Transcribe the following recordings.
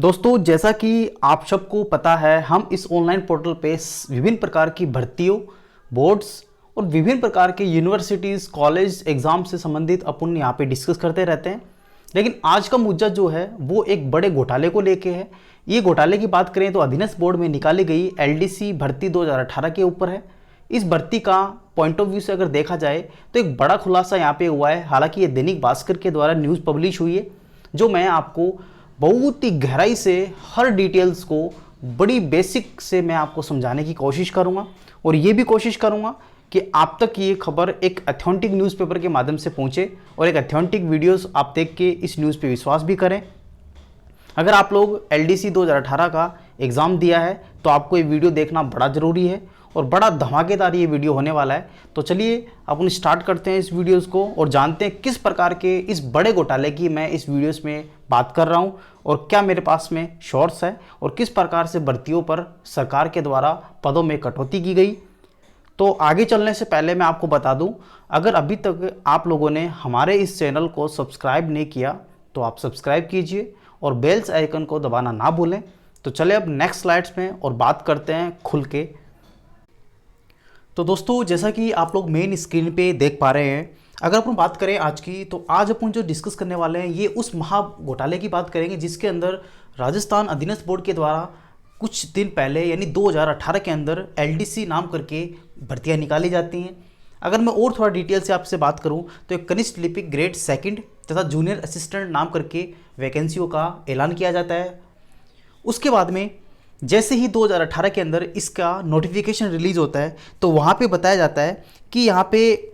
दोस्तों, जैसा कि आप सबको पता है, हम इस ऑनलाइन पोर्टल पे विभिन्न प्रकार की भर्तियों, बोर्ड्स और विभिन्न प्रकार के यूनिवर्सिटीज़, कॉलेज, एग्ज़ाम से संबंधित अपन यहाँ पे डिस्कस करते रहते हैं। लेकिन आज का मुद्दा जो है वो एक बड़े घोटाले को लेके है। ये घोटाले की बात करें तो अधीनस्थ बोर्ड में निकाली गई एलडीसी भर्ती 2018 के ऊपर है। इस भर्ती का पॉइंट ऑफ व्यू से अगर देखा जाए तो एक बड़ा खुलासा यहाँ पे हुआ है। हालांकि ये दैनिक भास्कर के द्वारा न्यूज़ पब्लिश हुई है, जो मैं आपको बहुत ही गहराई से हर डिटेल्स को बड़ी बेसिक से मैं आपको समझाने की कोशिश करूंगा और ये भी कोशिश करूंगा कि आप तक ये खबर एक अथेंटिक न्यूज़पेपर के माध्यम से पहुंचे और एक अथेंटिक वीडियोस आप देख के इस न्यूज़ पे विश्वास भी करें। अगर आप लोग एलडीसी 2018 का एग्ज़ाम दिया है तो आपको ये वीडियो देखना बड़ा ज़रूरी है और बड़ा धमाकेदार ये वीडियो होने वाला है। तो चलिए अपन स्टार्ट करते हैं इस वीडियोस को और जानते हैं किस प्रकार के इस बड़े घोटाले की मैं इस वीडियोस में बात कर रहा हूँ और क्या मेरे पास में शॉर्ट्स है और किस प्रकार से भर्तियों पर सरकार के द्वारा पदों में कटौती की गई। तो आगे चलने से पहले मैं आपको बता दूं, अगर अभी तक आप लोगों ने हमारे इस चैनल को सब्सक्राइब नहीं किया तो आप सब्सक्राइब कीजिए और बेल्स आइकन को दबाना ना भूलें। तो चले अब नेक्स्ट स्लाइड्स में और बात करते हैं खुल के। तो दोस्तों, जैसा कि आप लोग मेन स्क्रीन पे देख पा रहे हैं, अगर अपन बात करें आज की, तो आज अपन जो डिस्कस करने वाले हैं ये उस महा घोटाले की बात करेंगे जिसके अंदर राजस्थान अधीनस्थ बोर्ड के द्वारा कुछ दिन पहले यानी 2018 के अंदर एलडीसी नाम करके भर्तियां निकाली जाती हैं। अगर मैं और थोड़ा डिटेल से आपसे बात करूं तो एक कनिष्ठ लिपिक ग्रेड सेकंड तथा जूनियर असिस्टेंट नाम करके वैकेंसियों का ऐलान किया जाता है। उसके बाद में जैसे ही 2018 के अंदर इसका नोटिफिकेशन रिलीज होता है तो वहाँ पे बताया जाता है कि यहाँ पे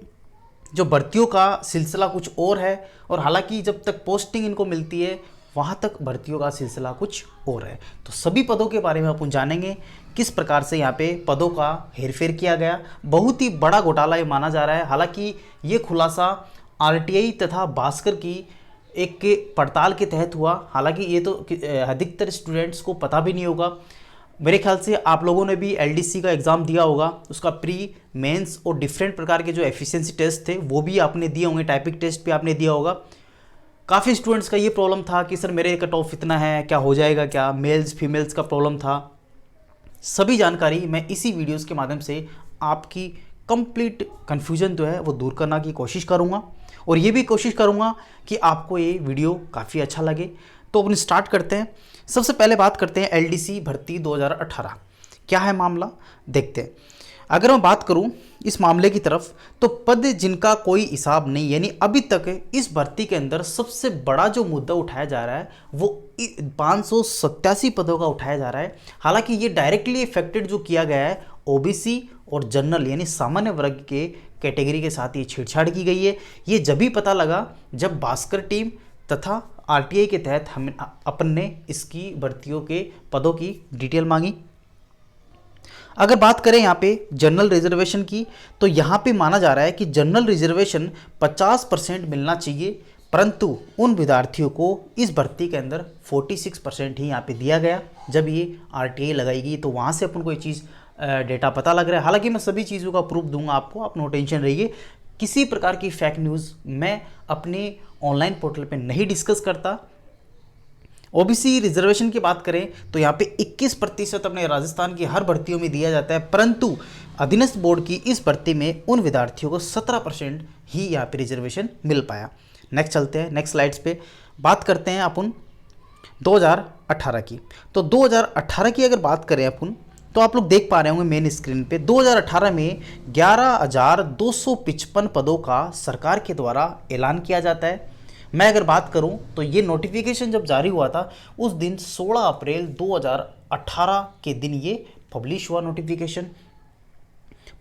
जो भर्तियों का सिलसिला कुछ और है और हालांकि जब तक पोस्टिंग इनको मिलती है वहाँ तक भर्तियों का सिलसिला कुछ और है। तो सभी पदों के बारे में अपन जानेंगे किस प्रकार से यहाँ पे पदों का हेरफेर किया गया। बहुत ही बड़ा घोटाला ये माना जा रहा है। हालांकि ये खुलासा आरटीआई तथा भास्कर की एक के पड़ताल के तहत हुआ। हालांकि ये तो अधिकतर स्टूडेंट्स को पता भी नहीं होगा। मेरे ख्याल से आप लोगों ने भी एलडीसी का एग्ज़ाम दिया होगा, उसका प्री मेंस और डिफरेंट प्रकार के जो एफिशिएंसी टेस्ट थे वो भी आपने दिए होंगे, टाइपिंग टेस्ट भी आपने दिया होगा। काफ़ी स्टूडेंट्स का ये प्रॉब्लम था कि सर मेरे कट ऑफ इतना है, क्या हो जाएगा, क्या मेल्स फीमेल्स का प्रॉब्लम था। सभी जानकारी मैं इसी वीडियोस के माध्यम से आपकी कंप्लीट कन्फ्यूजन जो है वो दूर करने की कोशिश करूँगा और ये भी कोशिश करूँगा कि आपको ये वीडियो काफ़ी अच्छा लगे। तो अपन स्टार्ट करते हैं। सबसे पहले बात करते हैं एलडीसी भर्ती 2018 क्या है मामला, देखते हैं। अगर मैं बात करूं इस मामले की तरफ तो पद जिनका कोई हिसाब नहीं, यानी अभी तक इस भर्ती के अंदर सबसे बड़ा जो मुद्दा उठाया जा रहा है वो 587 पदों का उठाया जा रहा है। हालांकि ये डायरेक्टली इफेक्टेड जो किया गया है ओबीसी और जनरल यानी सामान्य वर्ग के कैटेगरी के साथ ये छेड़छाड़ की गई है। ये जब भी पता लगा जब भास्कर टीम तथा आरटीआई के तहत हम अपन ने इसकी भर्तियों के पदों की डिटेल मांगी। अगर बात करें यहाँ पे जनरल रिजर्वेशन की तो यहाँ पे माना जा रहा है कि जनरल रिजर्वेशन 50% मिलना चाहिए, परंतु उन विद्यार्थियों को इस भर्ती के अंदर 46% ही यहाँ पे दिया गया। जब ये आरटीआई लगाएगी तो वहाँ से अपन को ये चीज़ डेटा पता लग रहा है। हालांकि मैं सभी चीज़ों का प्रूफ दूंगा आपको, आप नो टेंशन रहिए। किसी प्रकार की फेक न्यूज़ मैं अपने ऑनलाइन पोर्टल पे नहीं डिस्कस करता। ओबीसी रिजर्वेशन की बात करें तो यहाँ पे 21% अपने राजस्थान की हर भर्तियों में दिया जाता है, परंतु अधीनस्थ बोर्ड की इस भर्ती में उन विद्यार्थियों को 17% ही यहाँ पे रिजर्वेशन मिल पाया। नेक्स्ट चलते हैं, नेक्स्ट स्लाइड्स पे बात करते हैं अपन 2018 की। तो 2018 की अगर बात करें अपन तो आप लोग देख पा रहे होंगे मेन स्क्रीन पे 2018 में 11,255 पदों का सरकार के द्वारा ऐलान किया जाता है। मैं अगर बात करूं तो ये नोटिफिकेशन जब जारी हुआ था उस दिन 16 अप्रैल 2018 के दिन ये पब्लिश हुआ नोटिफिकेशन।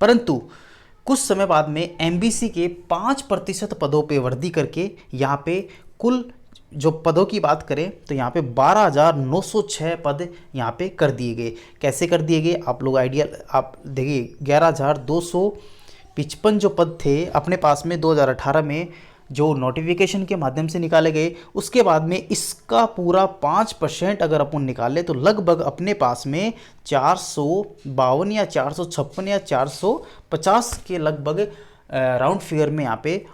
परंतु कुछ समय बाद में एमबीसी के 5% पदों पे वृद्धि करके यहाँ पे कुल जो पदों की बात करें तो यहाँ पे 12,906 पद यहाँ पे कर दिए गए। कैसे कर दिए गए आप लोग आइडिया आप देखिए, 11,255 जो पद थे अपने पास में 2018 में जो नोटिफिकेशन के माध्यम से निकाले गए, उसके बाद में इसका पूरा 5% अगर अपन निकाले तो लगभग अपने पास में 452 या 456 या 450 के लगभग राउंड फिगर में यहाँ पे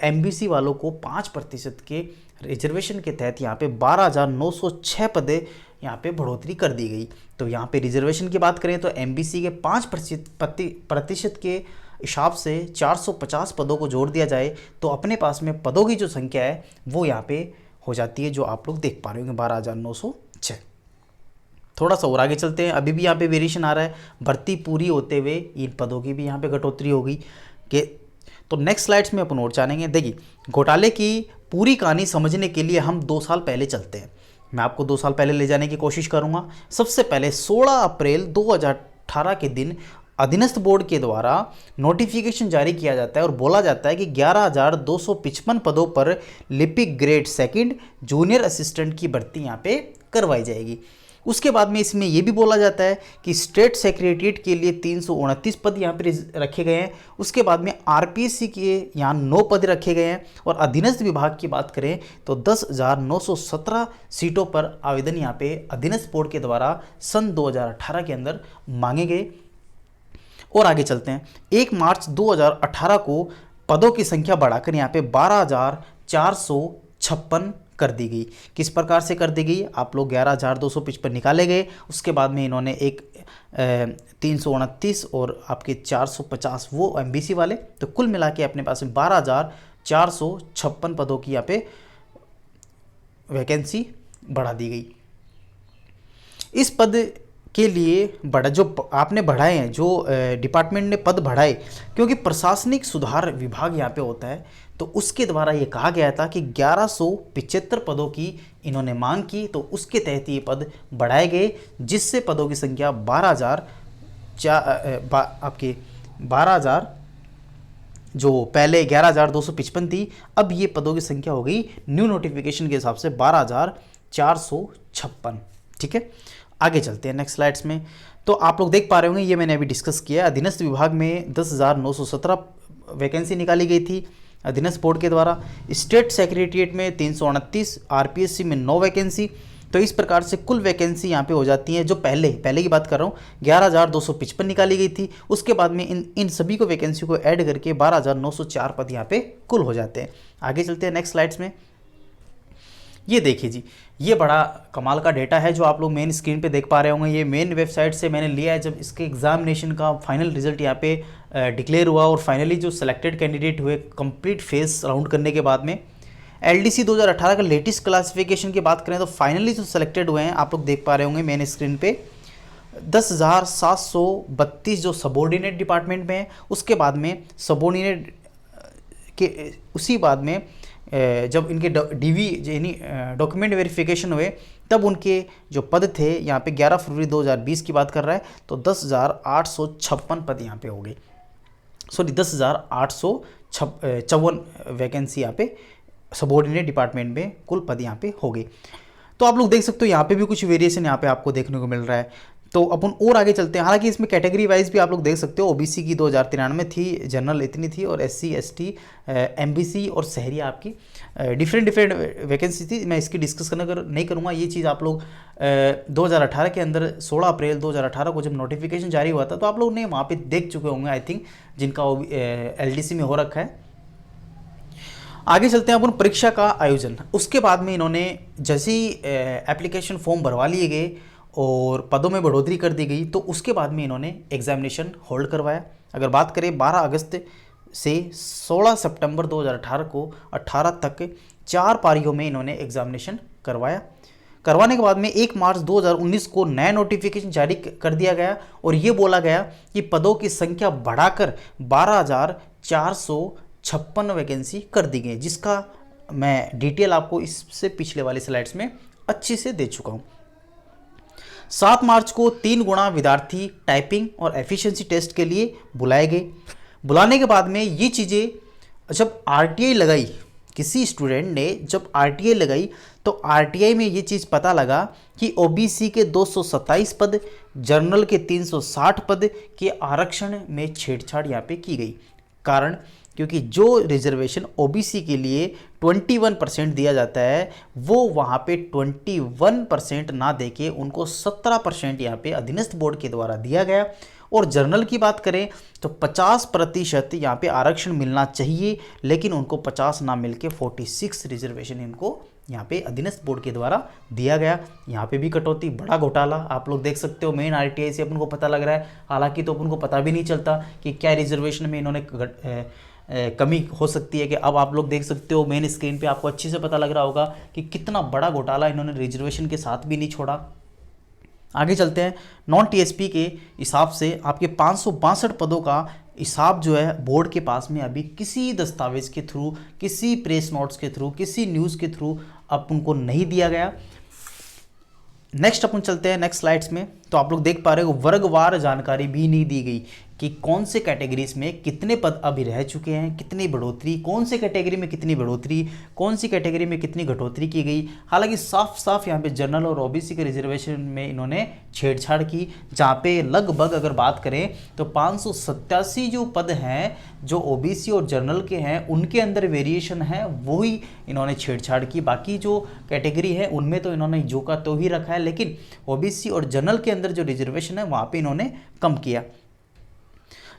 एमबीसी वालों को 5% के रिजर्वेशन के तहत यहाँ पे 12,906 पदे यहाँ पे बढ़ोतरी कर दी गई। तो यहाँ पे रिजर्वेशन की बात करें तो एमबीसी के 5% के हिसाब से 450 पदों को जोड़ दिया जाए तो अपने पास में पदों की जो संख्या है वो यहाँ पे हो जाती है, जो आप लोग देख पा रहे होंगे 12,906। थोड़ा सा और आगे चलते हैं, अभी भी यहाँ पे वेरिएशन आ रहा है। भर्ती पूरी होते हुए इन पदों की भी यहाँ पे घटोतरी हो गई कि तो नेक्स्ट स्लाइड्स में अपन और जानेंगे। देखिए, घोटाले की पूरी कहानी समझने के लिए हम 2 साल पहले चलते हैं। मैं आपको 2 साल पहले ले जाने की कोशिश करूंगा। सबसे पहले 16 अप्रैल 2018 के दिन अधीनस्थ बोर्ड के द्वारा नोटिफिकेशन जारी किया जाता है और बोला जाता है कि 11,255 पदों पर लिपिक ग्रेड सेकंड जूनियर असिस्टेंट की भर्ती यहाँ पे करवाई जाएगी। उसके बाद में इसमें यह भी बोला जाता है कि स्टेट सेक्रेटरीट के लिए 329 पद यहाँ पे रखे गए हैं। उसके बाद में आरपीएससी के यहाँ 9 पद रखे गए हैं और अधीनस्थ विभाग की बात करें तो 10,917 सीटों पर आवेदन यहाँ पे अधीनस्थ बोर्ड के द्वारा सन 2018 के अंदर मांगे गए। और आगे चलते हैं, 1 मार्च 2018 को पदों की संख्या बढ़ाकर यहाँ पे 12,456 कर दी गई। किस प्रकार से कर दी गई, आप लोग 11,255 निकाले गए, उसके बाद में इन्होंने एक 329 और आपके 450 वो एमबीसी वाले, तो कुल मिला के अपने पास में 12,456 पदों की यहाँ पे वैकेंसी बढ़ा दी गई। इस पद के लिए जो आपने बढ़ाए हैं, जो डिपार्टमेंट ने पद बढ़ाए, क्योंकि प्रशासनिक सुधार विभाग यहाँ पे होता है, तो उसके द्वारा ये कहा गया था कि 1175 पदों की इन्होंने मांग की, तो उसके तहत ये पद बढ़ाए गए, जिससे पदों की संख्या 12,000 जो पहले 11,255 थी, अब ये पदों की संख्या हो गई न्यू नोटिफिकेशन के हिसाब से 12,456। ठीक है, आगे चलते हैं नेक्स्ट स्लाइड्स में। तो आप लोग देख पा रहे होंगे, ये मैंने अभी डिस्कस किया। अधीनस्थ विभाग में 10,917 वैकेंसी निकाली गई थी अधीनस्थ बोर्ड के द्वारा। स्टेट सेक्रेटरीट में 329, आरपीएससी में 9 वैकेंसी। तो इस प्रकार से कुल वैकेंसी यहाँ पे हो जाती है, जो पहले की बात कर रहा हूँ 11,255 निकाली गई थी। उसके बाद में इन सभी को वैकेंसी को ऐड करके 12,904 पद यहाँ पे कुल हो जाते हैं। आगे चलते हैं नेक्स्ट स्लाइड्स में। ये देखिए जी, ये बड़ा कमाल का डेटा है जो आप लोग मेन स्क्रीन पे देख पा रहे होंगे। ये मेन वेबसाइट से मैंने लिया है, जब इसके एग्जामिनेशन का फाइनल रिजल्ट यहाँ पे डिक्लेयर हुआ और फाइनली जो सिलेक्टेड कैंडिडेट हुए कंप्लीट फेस राउंड करने के बाद में एलडीसी 2018 का लेटेस्ट क्लासिफिकेशन की बात करें तो फाइनली जो सिलेक्टेड हुए हैं, आप लोग देख पा रहे होंगे मेन स्क्रीन पे 10,732 जो सबॉर्डिनेट डिपार्टमेंट में है। उसके बाद में सबॉर्डिनेट के उसी बाद में जब इनके यानी डॉक्यूमेंट वेरिफिकेशन हुए, तब उनके जो पद थे यहाँ पे 11 फरवरी 2020 की बात कर रहा है, तो 10,856 पद यहाँ पे हो गए। सॉरी 10,854 वैकेंसी यहाँ पे सबॉर्डिनेट डिपार्टमेंट में कुल पद यहाँ पे हो गए। तो आप लोग देख सकते हो यहाँ पे भी कुछ वेरिएशन यहाँ पे आपको देखने को मिल रहा है। तो अपन और आगे चलते हैं। हालांकि इसमें कैटेगरी वाइज भी आप लोग देख सकते हो, ओबीसी की 2093 थी, जनरल इतनी थी, और एससी एसटी एमबीसी और शहरी आपकी डिफरेंट वैकेंसी थी। मैं इसकी डिस्कस नहीं करूँगा, ये चीज़ आप लोग 2018 के अंदर 16 अप्रैल 2018 को जब नोटिफिकेशन जारी हुआ था, तो आप लोग ने वहाँ पर देख चुके होंगे आई थिंक, जिनका एलडीसी में हो रखा है। आगे चलते हैं अपन परीक्षा का आयोजन। उसके बाद में इन्होंने जैसे ही एप्लीकेशन फॉर्म भरवा लिए गए और पदों में बढ़ोतरी कर दी गई, तो उसके बाद में इन्होंने एग्जामिनेशन होल्ड करवाया। अगर बात करें 12 अगस्त से 16 सितंबर 2018 को 18 तक 4 पारियों में इन्होंने एग्जामिनेशन करवाने के बाद में 1 मार्च 2019 को नया नोटिफिकेशन जारी कर दिया गया और ये बोला गया कि पदों की संख्या बढ़ाकर 12,456 वैकेंसी कर दी गई, जिसका मैं डिटेल आपको इससे पिछले वाली स्लाइड्स में अच्छे से दे चुका हूँ। 7 मार्च को 3 गुणा विद्यार्थी टाइपिंग और एफिशिएंसी टेस्ट के लिए बुलाए गए। बुलाने के बाद में ये चीज़ें जब आरटीआई लगाई, किसी स्टूडेंट ने जब आरटीआई लगाई, तो आरटीआई में ये चीज़ पता लगा कि ओबीसी के 227 पद, जनरल के 360 पद के आरक्षण में छेड़छाड़ यहाँ पे की गई। कारण क्योंकि जो रिजर्वेशन ओबीसी के लिए 21% दिया जाता है, वो वहाँ पे 21% ना देके उनको 17% यहाँ पे अधीनस्थ बोर्ड के द्वारा दिया गया और जनरल की बात करें तो 50% यहाँ पे आरक्षण मिलना चाहिए, लेकिन उनको 50 ना मिलके 46 रिजर्वेशन इनको यहाँ पे अधीनस्थ बोर्ड के द्वारा दिया गया। यहाँ पे भी कटौती, बड़ा घोटाला आप लोग देख सकते हो। मेन आरटीआई से अपन को पता लग रहा है, हालांकि तो अपन को पता भी नहीं चलता कि क्या रिजर्वेशन में इन्होंने कमी हो सकती है। कि अब आप लोग देख सकते हो मेन स्क्रीन पे आपको अच्छे से पता लग रहा होगा कि कितना बड़ा घोटाला इन्होंने रिजर्वेशन के साथ भी नहीं छोड़ा। आगे चलते हैं। नॉन टीएसपी के हिसाब से आपके 562 पदों का हिसाब जो है बोर्ड के पास में अभी किसी दस्तावेज के थ्रू, किसी प्रेस नोट्स के थ्रू, किसी न्यूज़ के थ्रू अब उनको नहीं दिया गया। नेक्स्ट अपन चलते हैं नेक्स्ट स्लाइड्स में। तो आप लोग देख पा रहे हो वर्गवार जानकारी भी नहीं दी गई कि कौन से कैटेगरीज में कितने पद अभी रह चुके हैं, कितनी बढ़ोतरी, कौन से कैटेगरी में कितनी बढ़ोतरी, कौन सी कैटेगरी में कितनी घटोतरी की गई। हालांकि साफ साफ यहाँ पे जनरल और ओबीसी के रिजर्वेशन में इन्होंने छेड़छाड़ की, जहाँ पे लगभग अगर बात करें तो 587 जो पद हैं जो ओबीसी और जनरल के हैं उनके अंदर वेरिएशन है, वही इन्होंने छेड़छाड़ की। बाकी जो कैटेगरी है उनमें तो इन्होंने जो का तो ही रखा है, लेकिन ओबीसी और जनरल के अंदर जो रिजर्वेशन है वहाँ पे इन्होंने कम किया।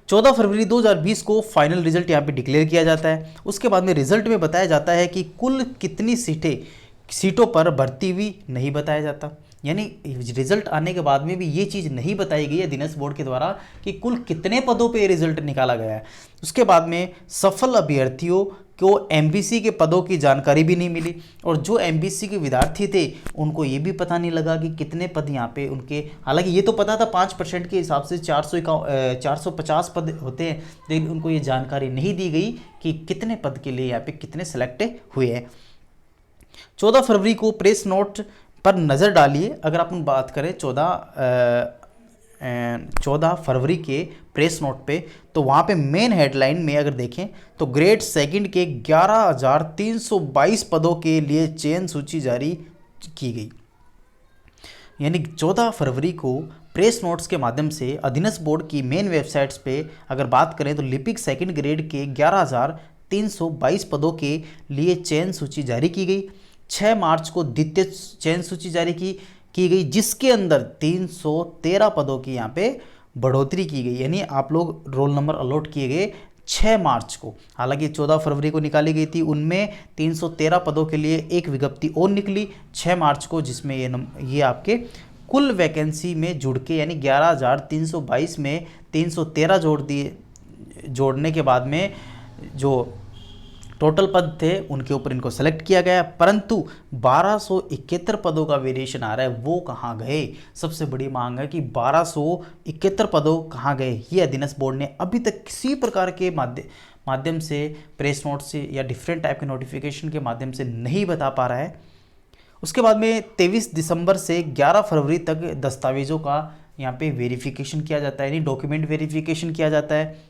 14 फरवरी 2020 को फाइनल रिजल्ट यहाँ पे डिक्लेयर किया जाता है। उसके बाद में रिजल्ट में बताया जाता है कि कुल कितनी सीटों पर भर्ती हुई नहीं बताया जाता। यानी रिजल्ट आने के बाद में भी ये चीज़ नहीं बताई गई है अधीनस्थ बोर्ड के द्वारा कि कुल कितने पदों पे रिजल्ट निकाला गया है। उसके बाद में सफल अभ्यर्थियों को एमबीसी के पदों की जानकारी भी नहीं मिली, और जो एमबीसी के विद्यार्थी थे उनको ये भी पता नहीं लगा कि कितने पद यहाँ पे उनके, हालांकि ये तो पता था 5% के हिसाब से 450 पद होते हैं, लेकिन उनको ये जानकारी नहीं दी गई कि कितने पद के लिए यहाँ पे कितने सेलेक्ट हुए हैं। 14 फरवरी को प्रेस नोट पर नज़र डालिए। अगर अपन बात करें 14 फरवरी के प्रेस नोट पे, तो वहाँ पे मेन हेडलाइन में अगर देखें तो ग्रेड सेकंड के 11,322 पदों के लिए चयन सूची जारी की गई। यानी 14 फरवरी को प्रेस नोट्स के माध्यम से अधीनस्थ बोर्ड की मेन वेबसाइट्स पे अगर बात करें तो लिपिक सेकंड ग्रेड के 11,322 पदों के लिए चयन सूची जारी की गई। 6 मार्च को द्वितीय चयन सूची जारी की गई, जिसके अंदर 313 पदों की यहाँ पे बढ़ोतरी की गई। यानी आप लोग रोल नंबर अलॉट किए गए 6 मार्च को, हालांकि 14 फरवरी को निकाली गई थी, उनमें 313 पदों के लिए एक विज्ञप्ति और निकली 6 मार्च को, जिसमें ये आपके कुल वैकेंसी में जुड़ के यानी 11,322 में 313 जोड़ने के बाद में जो टोटल पद थे उनके ऊपर इनको सेलेक्ट किया गया। परंतु 1271 पदों का वेरिएशन आ रहा है, वो कहाँ गए? सबसे बड़ी मांग है कि 1271 पदों कहाँ गए? ये अधीनस्थ बोर्ड ने अभी तक किसी प्रकार के माध्यम से, प्रेस नोट से या डिफरेंट टाइप के नोटिफिकेशन के माध्यम से नहीं बता पा रहा है। उसके बाद में 23 दिसंबर से 11 फरवरी तक दस्तावेज़ों का यहाँ पे वेरिफिकेशन किया जाता है, यानी डॉक्यूमेंट वेरिफिकेशन किया जाता है।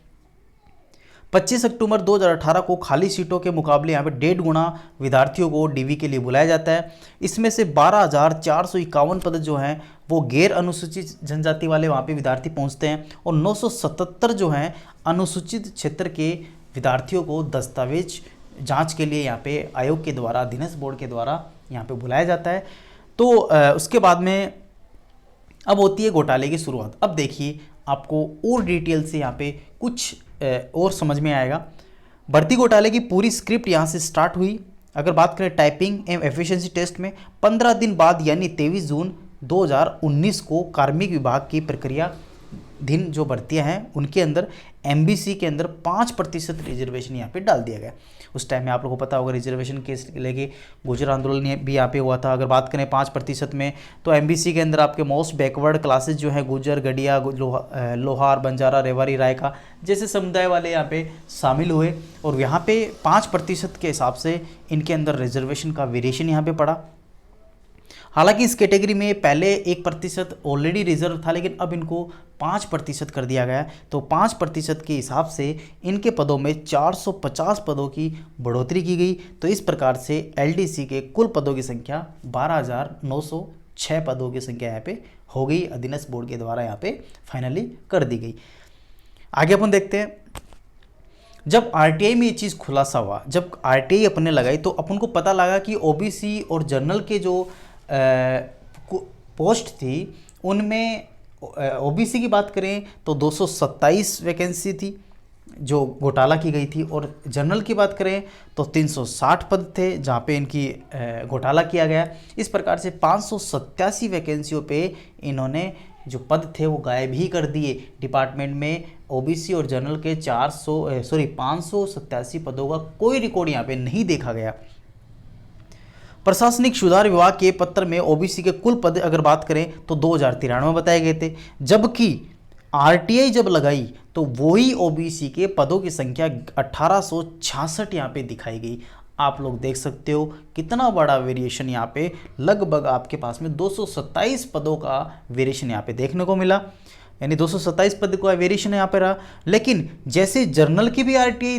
25 अक्टूबर 2018 को खाली सीटों के मुकाबले यहाँ पे 1.5 गुना विद्यार्थियों को डीवी के लिए बुलाया जाता है। इसमें से 12,451 पद जो हैं वो गैर अनुसूचित जनजाति वाले वहाँ पे विद्यार्थी पहुँचते हैं, और 977 जो हैं अनुसूचित क्षेत्र के विद्यार्थियों को दस्तावेज जाँच के लिए यहाँ पे आयोग के द्वारा, अधीनस्थ बोर्ड के द्वारा यहाँ पे बुलाया जाता है। तो उसके बाद में अब होती है घोटाले की शुरुआत। अब देखिए आपको और डिटेल से यहाँ पे कुछ और समझ में आएगा। भर्ती घोटाले की पूरी स्क्रिप्ट यहाँ से स्टार्ट हुई। अगर बात करें टाइपिंग एवं एफिशिएंसी टेस्ट में 15 दिन बाद यानी 23 जून 2019 को कार्मिक विभाग की प्रक्रिया दिन जो भर्तियां हैं उनके अंदर एमबीसी के अंदर 5% रिजर्वेशन यहाँ पे डाल दिया गया। उस टाइम में आप लोगों को पता होगा रिजर्वेशन के लेके गुजर आंदोलन भी यहाँ पे हुआ था। अगर बात करें 5% में, तो एमबीसी के अंदर आपके मोस्ट बैकवर्ड क्लासेस जो हैं गुजर, गडिया, लोहार, बंजारा, रेवाड़ी, रायका जैसे समुदाय वाले यहाँ पे शामिल हुए, और यहाँ पे 5% के हिसाब से इनके अंदर रिजर्वेशन का वेरिएशन यहाँ पे पड़ा। हालांकि इस कैटेगरी में पहले 1% ऑलरेडी रिजर्व था, लेकिन अब इनको 5% कर दिया गया। तो 5% के हिसाब से इनके पदों में 450 पदों की बढ़ोतरी की गई। तो इस प्रकार से एलडीसी के कुल पदों की संख्या 12,906 पदों की संख्या यहाँ पे हो गई, अधीनस्थ बोर्ड के द्वारा यहाँ पे फाइनली कर दी गई। आगे अपन देखते हैं, जब आरटीआई में ये चीज़ खुलासा हुआ, जब आरटीआई अपन ने लगाई तो अपन को पता लगा कि ओबीसी और जनरल के जो पोस्ट थी उनमें ओबीसी की बात करें तो 227 वैकेंसी थी जो घोटाला की गई थी, और जनरल की बात करें तो 360 पद थे जहाँ पे इनकी घोटाला किया गया। इस प्रकार से 587 वैकेंसियों पे इन्होंने जो पद थे वो गायब ही कर दिए। डिपार्टमेंट में ओबीसी और जनरल के 587 पदों का कोई रिकॉर्ड यहाँ पे नहीं देखा गया। प्रशासनिक सुधार विभाग के पत्र में ओबीसी के कुल पद अगर बात करें तो 2093 बताए गए थे, जबकि आरटीआई जब लगाई तो वही ओबीसी के पदों की संख्या 1866 यहाँ पे दिखाई गई। आप लोग देख सकते हो कितना बड़ा वेरिएशन यहाँ पे, लगभग आपके पास में 227 पदों का वेरिएशन यहाँ पे देखने को मिला, यानी 227 पद का वेरिएशन यहाँ पे रहा। लेकिन जैसे जर्नल की भी आरटीआई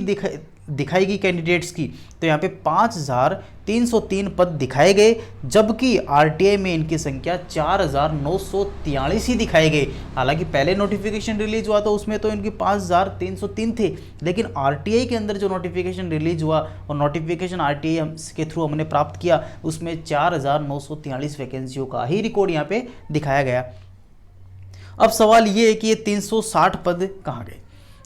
दिखाई गई कैंडिडेट्स की, तो यहाँ पे 5303 पद दिखाए गए, जबकि आरटीआई में इनकी संख्या 4943 ही दिखाए गए। हालांकि पहले नोटिफिकेशन रिलीज हुआ तो उसमें तो इनकी 5303 थे, लेकिन आरटीआई के अंदर जो नोटिफिकेशन रिलीज हुआ और नोटिफिकेशन आरटीआई के थ्रू हमने प्राप्त किया, उसमें 4943 वैकेंसियों का ही रिकॉर्ड यहाँ पे दिखाया गया। अब सवाल ये है कि ये 360 पद कहाँ गए।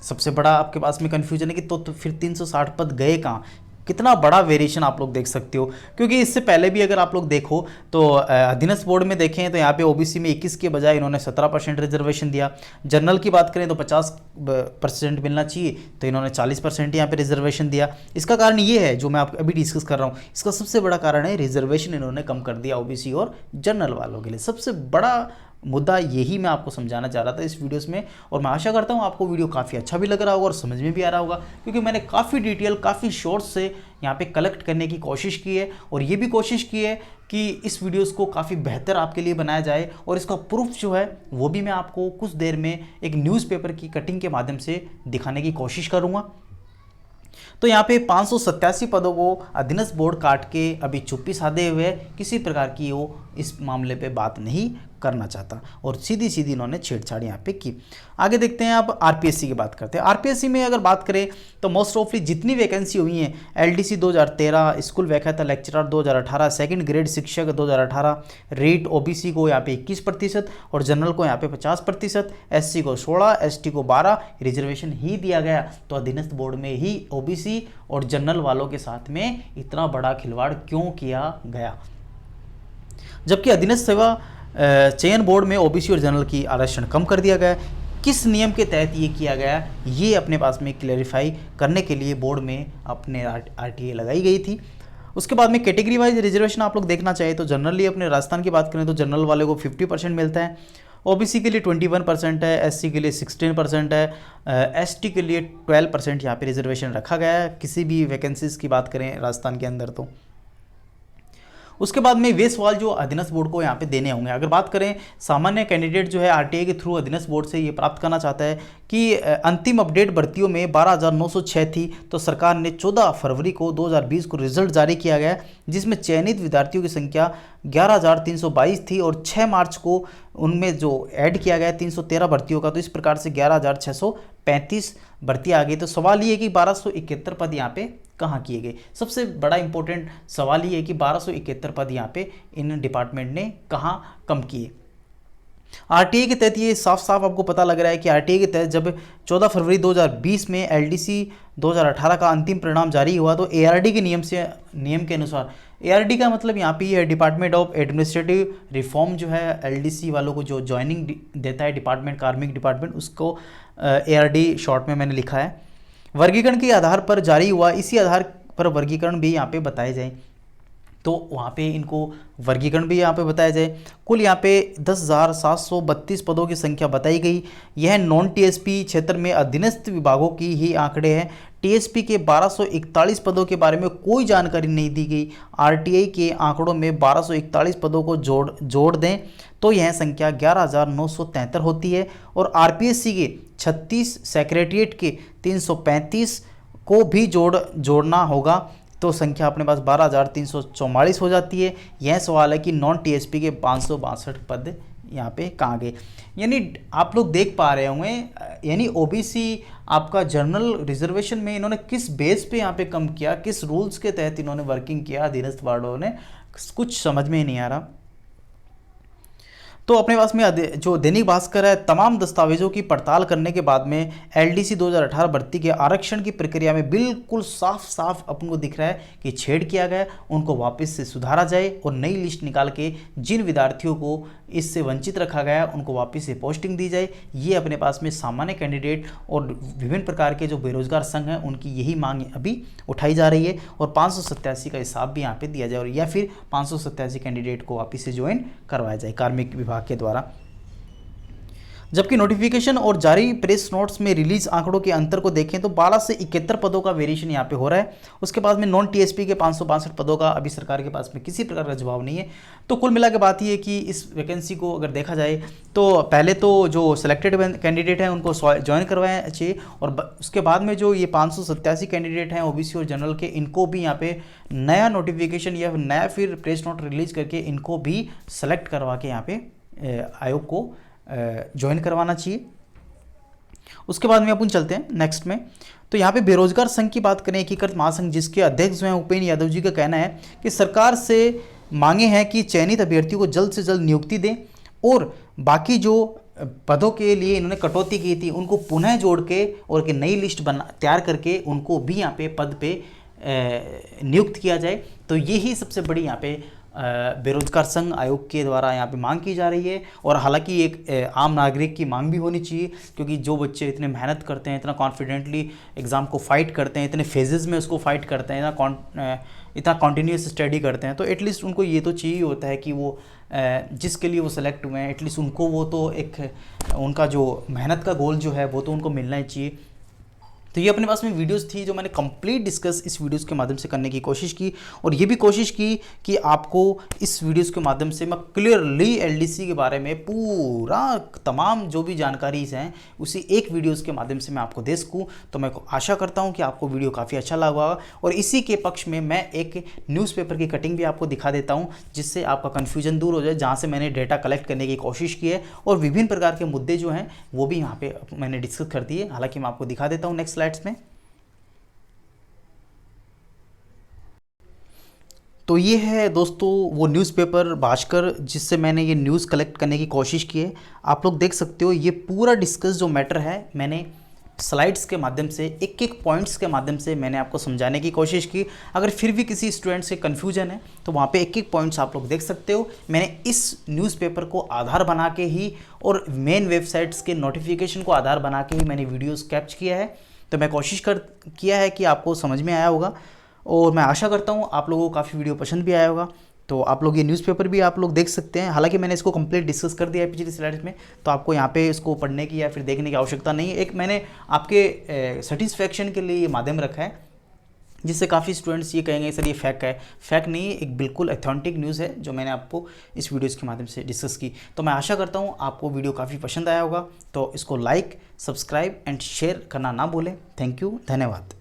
सबसे बड़ा आपके पास में कन्फ्यूजन है कि तो फिर 360 पद गए कहाँ। कितना बड़ा वेरिएशन आप लोग देख सकते हो, क्योंकि इससे पहले भी अगर आप लोग देखो तो अधीनस्थ बोर्ड में देखें तो यहाँ पे ओबीसी में 21 के बजाय इन्होंने 17% रिजर्वेशन दिया। जनरल की बात करें तो 50% मिलना चाहिए, तो इन्होंने 40% यहाँ पे रिजर्वेशन दिया। इसका कारण ये है जो मैं आप अभी डिस्कस कर रहा हूँ, इसका सबसे बड़ा कारण है रिजर्वेशन इन्होंने कम कर दिया ओबीसी और जनरल वालों के लिए। सबसे बड़ा मुद्दा यही मैं आपको समझाना चाह रहा था इस वीडियोस में, और मैं आशा करता हूँ आपको वीडियो काफ़ी अच्छा भी लग रहा होगा और समझ में भी आ रहा होगा, क्योंकि मैंने काफ़ी डिटेल काफ़ी शॉर्ट्स से यहाँ पे कलेक्ट करने की कोशिश की है, और ये भी कोशिश की है कि इस वीडियोस को काफ़ी बेहतर आपके लिए बनाया जाए। और इसका प्रूफ जो है वो भी मैं आपको कुछ देर में एक न्यूज़पेपर की कटिंग के माध्यम से दिखाने की कोशिश करूँगा। तो यहाँ पे 587 पदों को अधीनस्थ बोर्ड काट के अभी चुप्पी साधे हुए किसी प्रकार की वो इस मामले पे बात नहीं करना चाहता, और सीधी सीधी इन्होंने छेड़छाड़ यहाँ पे की। आगे देखते हैं, अब आरपीएससी की बात करते हैं। आरपीएससी में अगर बात करें तो मोस्ट ऑफली जितनी वैकेंसी हुई हैं, एलडीसी 2013, स्कूल व्याख्याता लेक्चरर 2018, सेकंड ग्रेड शिक्षक 2018, रेट ओबीसी को यहाँ पे 21% और जनरल को यहाँ पे 50%, एससी को 16, एसटी को 12 रिजर्वेशन ही दिया गया। तो अधीनस्थ बोर्ड में ही ओबीसी और जनरल वालों के साथ में इतना बड़ा खिलवाड़ क्यों किया गया, जबकि अधीनस्थ सेवा चयन बोर्ड में ओबीसी और जनरल की आरक्षण कम कर दिया गया। किस नियम के तहत ये किया गया, ये अपने पास में क्लैरिफाई करने के लिए बोर्ड में अपने आरटीए लगाई गई थी। उसके बाद में कैटेगरी वाइज रिजर्वेशन आप लोग देखना चाहिए तो जनरली अपने राजस्थान की बात करें तो जनरल वाले को 50% मिलता है, ओबीसी के लिए 21% है, एससी के लिए 16% है, एसटी के लिए 12% यहाँ पे रिजर्वेशन रखा गया है किसी भी वैकेंसीज की बात करें राजस्थान के अंदर। तो उसके बाद में वे सवाल जो अधीनस्थ बोर्ड को यहाँ पे देने होंगे। अगर बात करें सामान्य कैंडिडेट जो है आरटीआई के थ्रू अधीनस्थ बोर्ड से ये प्राप्त करना चाहता है कि अंतिम अपडेट भर्तियों में 12,906 थी, तो सरकार ने 14 फरवरी को 2020 को रिजल्ट जारी किया गया, जिसमें चयनित विद्यार्थियों की संख्या 11,322 थी, और 6 मार्च को उनमें जो ऐड किया गया 313 भर्तियों का, तो इस प्रकार से 11,635 भर्ती आ गई। तो सवाल ये है कि 1271 पद यहाँ पे कहाँ किए गए। सबसे बड़ा इंपॉर्टेंट सवाल ये है कि 1271 पद यहाँ पे इन डिपार्टमेंट ने कहाँ कम किए। आरटीए के तहत ये साफ साफ आपको पता लग रहा है कि आरटीए के तहत जब 14 फरवरी 2020 में एलडीसी 2018 का अंतिम परिणाम जारी हुआ, तो एआरडी के नियम के अनुसार, एआरडी का मतलब यहाँ पे ये है डिपार्टमेंट ऑफ एडमिनिस्ट्रेटिव रिफॉर्म, जो है एलडीसी वालों को जो ज्वाइनिंग देता है डिपार्टमेंट, कार्मिक डिपार्टमेंट, उसको एआरडी शॉर्ट में मैंने लिखा है, वर्गीकरण के आधार पर जारी हुआ। इसी आधार पर वर्गीकरण भी यहाँ पे बताए जाए, तो वहाँ पे इनको वर्गीकरण भी यहाँ पे बताया जाए। कुल यहाँ पे 10,732 पदों की संख्या बताई गई। यह नॉन टीएसपी क्षेत्र में अधीनस्थ विभागों की ही आंकड़े हैं। टीएसपी के 1241 पदों के बारे में कोई जानकारी नहीं दी गई। आरटीआई के आंकड़ों में 1241 पदों को जोड़ दें तो यह संख्या 11,973 होती है, और आरपीएससी के 36 सेक्रेटरिएट के 335 को भी जोड़ना होगा, तो संख्या अपने पास 12,344 हो जाती है। यह सवाल है कि नॉन टीएसपी के 562 पद यहाँ पे कहाँ गए। यानी आप लोग देख पा रहे होंगे, यानी ओबीसी आपका जनरल रिजर्वेशन में इन्होंने किस बेस पे यहाँ पे कम किया, किस रूल्स के तहत इन्होंने वर्किंग किया अधीनस्थ वार्डों ने, कुछ समझ में ही नहीं आ रहा। तो अपने पास में जो दैनिक भास्कर है, तमाम दस्तावेजों की पड़ताल करने के बाद में एलडीसी 2018 भर्ती के आरक्षण की प्रक्रिया में बिल्कुल साफ साफ अपन को दिख रहा है कि छेड़ किया गया, उनको वापस से सुधारा जाए और नई लिस्ट निकाल के जिन विद्यार्थियों को इससे वंचित रखा गया है उनको वापस से पोस्टिंग दी जाए। ये अपने पास में सामान्य कैंडिडेट और विभिन्न प्रकार के जो बेरोजगार संघ हैं उनकी यही मांग अभी उठाई जा रही है और 587 का हिसाब भी यहाँ पे दिया जाए और या फिर 587 कैंडिडेट को वापस से ज्वाइन करवाया जाए कार्मिक विभाग के द्वारा। जबकि नोटिफिकेशन और जारी प्रेस नोट्स में रिलीज आंकड़ों के अंतर को देखें तो 12 से 71 पदों का वेरिएशन यहाँ पे हो रहा है। उसके बाद में नॉन टीएसपी के 562 पदों का अभी सरकार के पास में किसी प्रकार का जवाब नहीं है। तो कुल मिला के बात ये है कि इस वैकेंसी को अगर देखा जाए तो पहले तो जो सिलेक्टेड कैंडिडेट हैं उनको ज्वाइन करवाना चाहिए और उसके बाद में जो ये 587 कैंडिडेट हैं ओबीसी और जनरल के, इनको भी यहाँ पे नया नोटिफिकेशन या नया फिर प्रेस नोट रिलीज करके इनको भी सेलेक्ट करवा के यहाँ पे आयोग को ज्वाइन करवाना चाहिए। उसके बाद में अपन चलते हैं नेक्स्ट में। तो यहाँ पे बेरोजगार संघ की बात करें, एकीकृत महासंघ जिसके अध्यक्ष जो हैं उपेंद्र यादव जी का कहना है कि सरकार से मांगे हैं कि चयनित अभ्यर्थियों को जल्द से जल्द नियुक्ति दें और बाकी जो पदों के लिए इन्होंने कटौती की थी उनको पुनः जोड़ के और एक नई लिस्ट तैयार करके उनको भी यहाँ पे पद पे नियुक्त किया जाए। तो यही सबसे बड़ी यहाँ पे बेरोजगार संघ आयोग के द्वारा यहाँ पे मांग की जा रही है। और हालांकि एक आम नागरिक की मांग भी होनी चाहिए, क्योंकि जो बच्चे इतने मेहनत करते हैं, इतना कॉन्फिडेंटली एग्ज़ाम को फाइट करते हैं, इतने फेजेस में उसको फाइट करते हैं, इतना कॉन्टीन्यूस स्टडी करते हैं, तो एटलीस्ट उनको ये तो चाहिए होता है कि वो जिसके लिए वो सेलेक्ट हुए हैं एटलीस्ट उनको वो तो एक उनका जो मेहनत का गोल जो है वो तो उनको मिलना ही चाहिए। तो ये अपने पास में वीडियोस थी जो मैंने कंप्लीट डिस्कस इस वीडियोस के माध्यम से करने की कोशिश की और ये भी कोशिश की कि आपको इस वीडियोस के माध्यम से मैं क्लियरली एलडीसी के बारे में पूरा तमाम जो भी जानकारीज हैं उसी एक वीडियोस के माध्यम से मैं आपको दे सकूँ। तो मैं आशा करता हूँ कि आपको वीडियो काफ़ी अच्छा लगा होगा और इसी के पक्ष में मैं एक न्यूज़पेपर की कटिंग भी आपको दिखा देता हूँ जिससे आपका कन्फ्यूजन दूर हो जाए, जहाँ से मैंने डेटा कलेक्ट करने की कोशिश की है और विभिन्न प्रकार के मुद्दे जो हैं वो भी यहाँ पे मैंने डिस्कस कर दिए। हालांकि मैं आपको दिखा देता हूँ नेक्स्ट में। तो ये है दोस्तों वो न्यूज़पेपर भास्कर जिससे मैंने ये न्यूज़ कलेक्ट करने की कोशिश की है। आप लोग देख सकते हो ये पूरा डिस्कस जो मैटर है मैंने स्लाइड्स के माध्यम से एक एक पॉइंट्स के माध्यम से मैंने आपको समझाने की कोशिश की। अगर फिर भी किसी स्टूडेंट से कन्फ्यूजन है तो वहाँ पे एक एक पॉइंट्स आप लोग देख सकते हो। मैंने इस न्यूज़पेपर को आधार बना के ही और मेन वेबसाइट्स के नोटिफिकेशन को आधार बना के ही मैंने वीडियोज़ कैप्च किया है। तो मैं कोशिश किया है कि आपको समझ में आया होगा और मैं आशा करता हूँ आप लोगों को काफ़ी वीडियो पसंद भी आया होगा। तो आप लोग ये न्यूज़पेपर भी आप लोग देख सकते हैं। हालांकि मैंने इसको कंप्लीट डिस्कस कर दिया है पिछली स्लाइड्स में, तो आपको यहाँ पे इसको पढ़ने की या फिर देखने की आवश्यकता नहीं है। एक मैंने आपके सेटिस्फेक्शन के लिए ये माध्यम रखा है जिससे काफ़ी स्टूडेंट्स ये कहेंगे सर ये फैक है। फैक नहीं है, एक बिल्कुल ऑथेंटिक न्यूज़ है जो मैंने आपको इस वीडियोज़ के माध्यम से डिस्कस की। तो मैं आशा करता हूँ आपको वीडियो काफ़ी पसंद आया होगा। तो इसको लाइक, सब्सक्राइब एंड शेयर करना ना भूलें। थैंक यू, धन्यवाद।